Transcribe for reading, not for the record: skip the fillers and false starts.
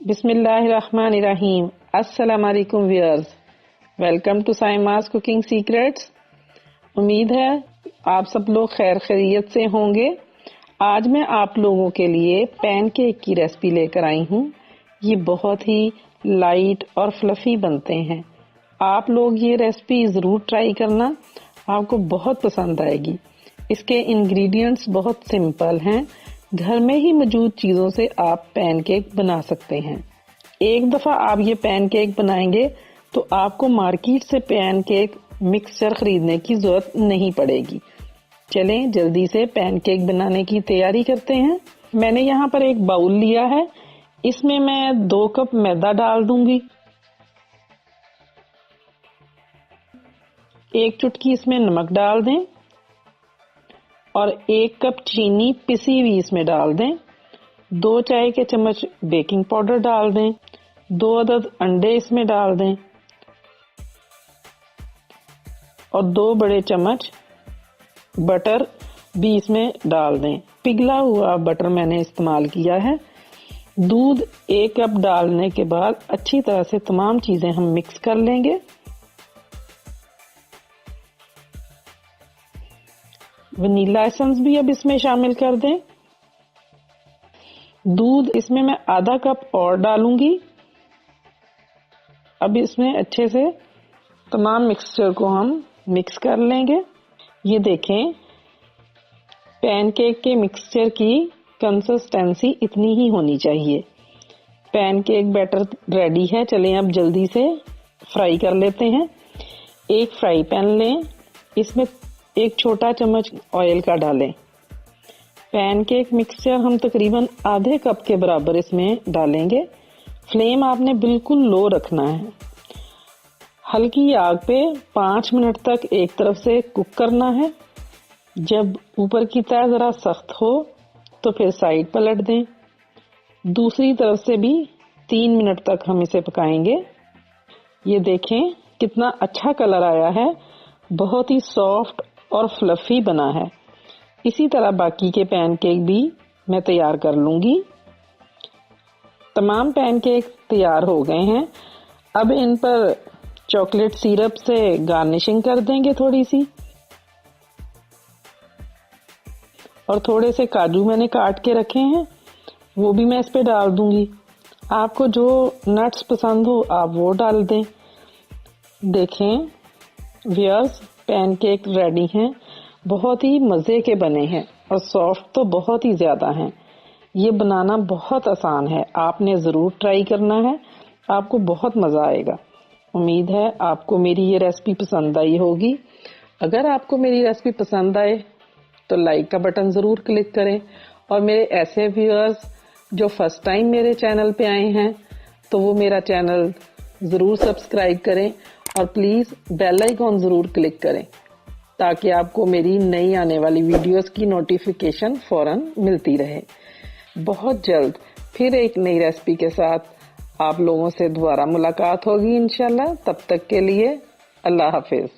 बिस्मिल्लाहिर्रहमानिर्रहीम। अस्सलाम वालेकुम viewers, welcome to Saima's cooking secrets. उम्मीद है आप सब लोग खैर खैरियत से होंगे। आज मैं आप लोगों के लिए पैनकेक की रेसिपी लेकर आई हूँ। ये बहुत ही लाइट और फ्लफी बनते हैं। आप लोग ये रेसिपी ज़रूर ट्राई करना, आपको बहुत पसंद आएगी। इसके इंग्रेडिएंट्स बहुत सिंपल हैं। घर में ही मौजूद चीज़ों से आप पैनकेक बना सकते हैं। एक दफ़ा आप ये पैनकेक बनाएंगे तो आपको मार्केट से पैनकेक मिक्सचर खरीदने की ज़रूरत नहीं पड़ेगी। चलें जल्दी से पैनकेक बनाने की तैयारी करते हैं। मैंने यहाँ पर एक बाउल लिया है, इसमें मैं 2 कप मैदा डाल दूंगी। 1 चुटकी इसमें नमक डाल दें और 1 कप चीनी पिसी हुई इसमें डाल दें। 2 चाय के चम्मच बेकिंग पाउडर डाल दें। 2 अदद अंडे इसमें डाल दें और 2 बड़े चम्मच बटर भी इसमें डाल दें। पिघला हुआ बटर मैंने इस्तेमाल किया है। दूध 1 कप डालने के बाद अच्छी तरह से तमाम चीजें हम मिक्स कर लेंगे। वनीला एसेंस भी अब इसमें शामिल कर दें। दूध इसमें मैं आधा कप और डालूंगी। अब इसमें अच्छे से तमाम मिक्सचर को हम मिक्स कर लेंगे। ये देखें, पैनकेक के मिक्सचर की कंसिस्टेंसी इतनी ही होनी चाहिए। पैनकेक बैटर रेडी है। चलें अब जल्दी से फ्राई कर लेते हैं। एक फ्राई पैन लें, इसमें 1 छोटा चम्मच ऑयल का डालें। पैनकेक मिक्सचर हम तकरीबन आधे कप के बराबर इसमें डालेंगे। फ्लेम आपने बिल्कुल लो रखना है। हल्की आग पे 5 मिनट तक एक तरफ से कुक करना है। जब ऊपर की तह जरा सख्त हो तो फिर साइड पलट दें। दूसरी तरफ से भी 3 मिनट तक हम इसे पकाएंगे। ये देखें कितना अच्छा कलर आया है, बहुत ही सॉफ्ट और फ्लफी बना है। इसी तरह बाकी के पैनकेक भी मैं तैयार कर लूंगी। तमाम पैनकेक तैयार हो गए हैं। अब इन पर चॉकलेट सिरप से गार्निशिंग कर देंगे थोड़ी सी, और थोड़े से काजू मैंने काट के रखे हैं, वो भी मैं इस पे डाल दूंगी। आपको जो नट्स पसंद हो आप वो डाल दें। देखें व्यूअर्स, पैनकेक रेडी हैं। बहुत ही मज़े के बने हैं और सॉफ्ट तो बहुत ही ज़्यादा हैं। ये बनाना बहुत आसान है, आपने ज़रूर ट्राई करना है, आपको बहुत मज़ा आएगा। उम्मीद है आपको मेरी ये रेसिपी पसंद आई होगी। अगर आपको मेरी रेसिपी पसंद आए तो लाइक का बटन ज़रूर क्लिक करें, और मेरे ऐसे व्यूअर्स जो फर्स्ट टाइम मेरे चैनल पे आए हैं तो वो मेरा चैनल ज़रूर सब्सक्राइब करें और प्लीज़ बेल आइकॉन ज़रूर क्लिक करें ताकि आपको मेरी नई आने वाली वीडियोस की नोटिफिकेशन फौरन मिलती रहे। बहुत जल्द फिर एक नई रेसिपी के साथ आप लोगों से दोबारा मुलाकात होगी इंशाल्लाह। तब तक के लिए अल्लाह हाफिज।